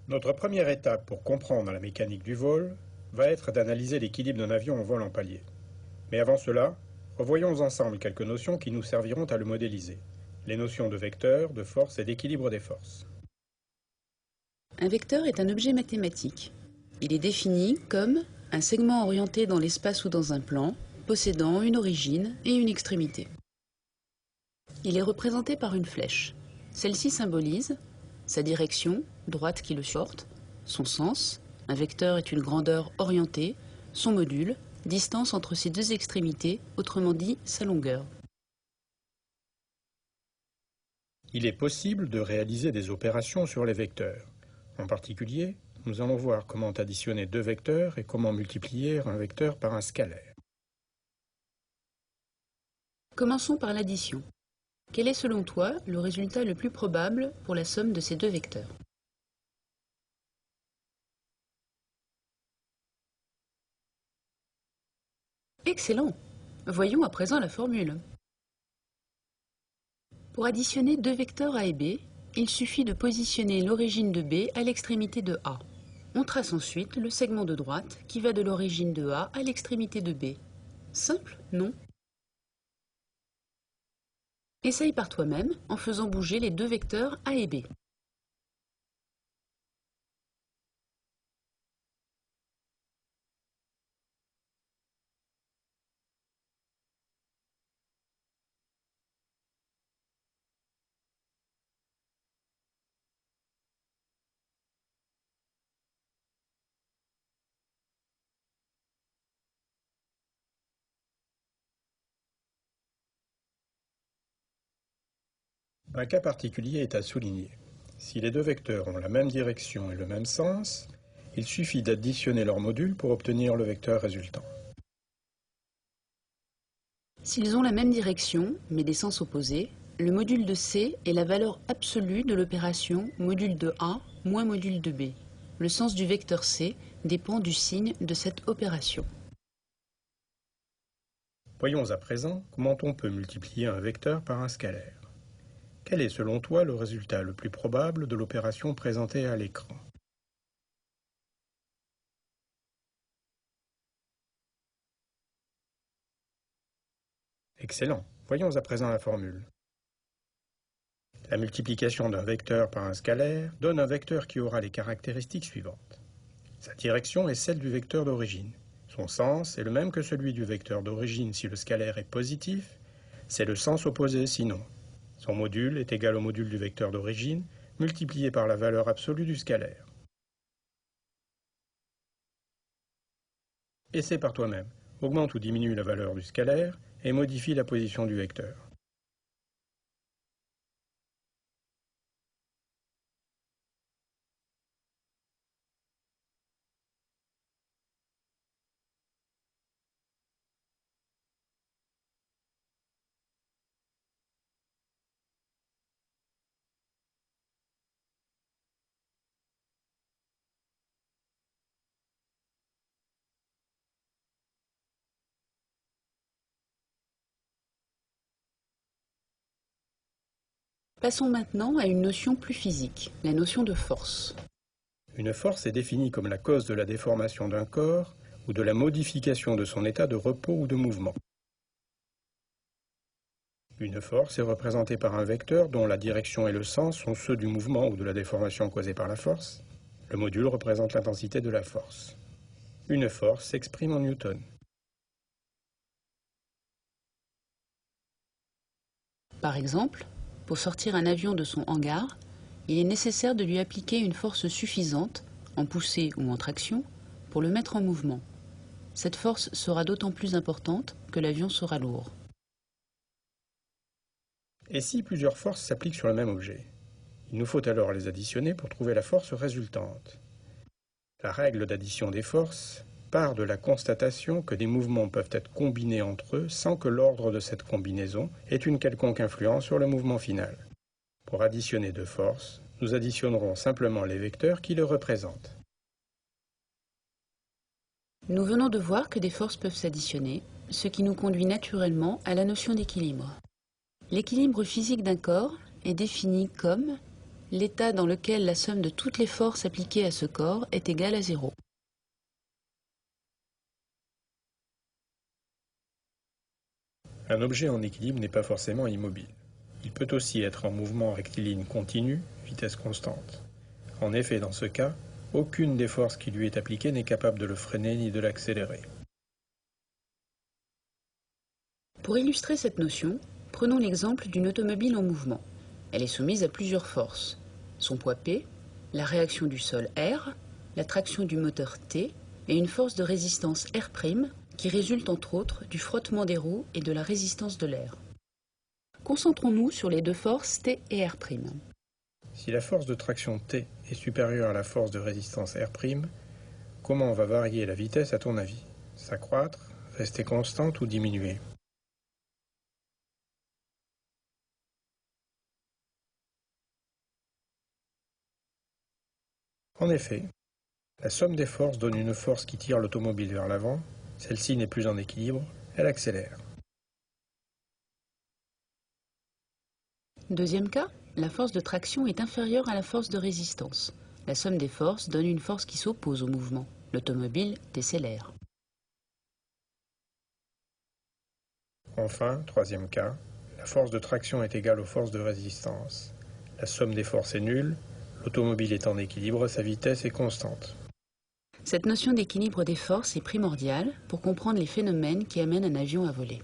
Notre première étape pour comprendre la mécanique du vol va être d'analyser l'équilibre d'un avion en vol en palier. Mais avant cela, revoyons ensemble quelques notions qui nous serviront à le modéliser. Les notions de vecteur, de force et d'équilibre des forces. Un vecteur est un objet mathématique. Il est défini comme un segment orienté dans l'espace ou dans un plan, possédant une origine et une extrémité. Il est représenté par une flèche. Celle-ci symbolise sa direction, droite qui le supporte, son sens, un vecteur est une grandeur orientée, son module, distance entre ses deux extrémités, autrement dit sa longueur. Il est possible de réaliser des opérations sur les vecteurs. En particulier, nous allons voir comment additionner deux vecteurs et comment multiplier un vecteur par un scalaire. Commençons par l'addition. Quel est selon toi le résultat le plus probable pour la somme de ces deux vecteurs? Excellent! Voyons à présent la formule. Pour additionner deux vecteurs A et B, il suffit de positionner l'origine de B à l'extrémité de A. On trace ensuite le segment de droite qui va de l'origine de A à l'extrémité de B. Simple, non? Essaye par toi-même en faisant bouger les deux vecteurs A et B. Un cas particulier est à souligner. Si les deux vecteurs ont la même direction et le même sens, il suffit d'additionner leurs modules pour obtenir le vecteur résultant. S'ils ont la même direction, mais des sens opposés, le module de C est la valeur absolue de l'opération module de A moins module de B. Le sens du vecteur C dépend du signe de cette opération. Voyons à présent comment on peut multiplier un vecteur par un scalaire. Quel est selon toi le résultat le plus probable de l'opération présentée à l'écran? Excellent. Voyons à présent la formule. La multiplication d'un vecteur par un scalaire donne un vecteur qui aura les caractéristiques suivantes. Sa direction est celle du vecteur d'origine. Son sens est le même que celui du vecteur d'origine si le scalaire est positif, c'est le sens opposé sinon. Son module est égal au module du vecteur d'origine multiplié par la valeur absolue du scalaire. Essaie par toi-même. Augmente ou diminue la valeur du scalaire et modifie la position du vecteur. Passons maintenant à une notion plus physique, la notion de force. Une force est définie comme la cause de la déformation d'un corps ou de la modification de son état de repos ou de mouvement. Une force est représentée par un vecteur dont la direction et le sens sont ceux du mouvement ou de la déformation causée par la force. Le module représente l'intensité de la force. Une force s'exprime en newton. Par exemple, pour sortir un avion de son hangar, il est nécessaire de lui appliquer une force suffisante, en poussée ou en traction, pour le mettre en mouvement. Cette force sera d'autant plus importante que l'avion sera lourd. Et si plusieurs forces s'appliquent sur le même objet? Il nous faut alors les additionner pour trouver la force résultante. La règle d'addition des forces part de la constatation que des mouvements peuvent être combinés entre eux sans que l'ordre de cette combinaison ait une quelconque influence sur le mouvement final. Pour additionner deux forces, nous additionnerons simplement les vecteurs qui le représentent. Nous venons de voir que des forces peuvent s'additionner, ce qui nous conduit naturellement à la notion d'équilibre. L'équilibre physique d'un corps est défini comme l'état dans lequel la somme de toutes les forces appliquées à ce corps est égale à 0. Un objet en équilibre n'est pas forcément immobile. Il peut aussi être en mouvement rectiligne continu, vitesse constante. En effet, dans ce cas, aucune des forces qui lui est appliquée n'est capable de le freiner ni de l'accélérer. Pour illustrer cette notion, prenons l'exemple d'une automobile en mouvement. Elle est soumise à plusieurs forces. Son poids P, la réaction du sol R, la traction du moteur T et une force de résistance R' qui résulte entre autres du frottement des roues et de la résistance de l'air. Concentrons-nous sur les deux forces T et R'. Si la force de traction T est supérieure à la force de résistance R', comment va varier la vitesse à ton avis? S'accroître, rester constante ou diminuer? En effet, la somme des forces donne une force qui tire l'automobile vers l'avant. Celle-ci n'est plus en équilibre, elle accélère. Deuxième cas, la force de traction est inférieure à la force de résistance. La somme des forces donne une force qui s'oppose au mouvement. L'automobile décélère. Enfin, troisième cas, la force de traction est égale aux forces de résistance. La somme des forces est nulle, l'automobile est en équilibre, sa vitesse est constante. Cette notion d'équilibre des forces est primordiale pour comprendre les phénomènes qui amènent un avion à voler.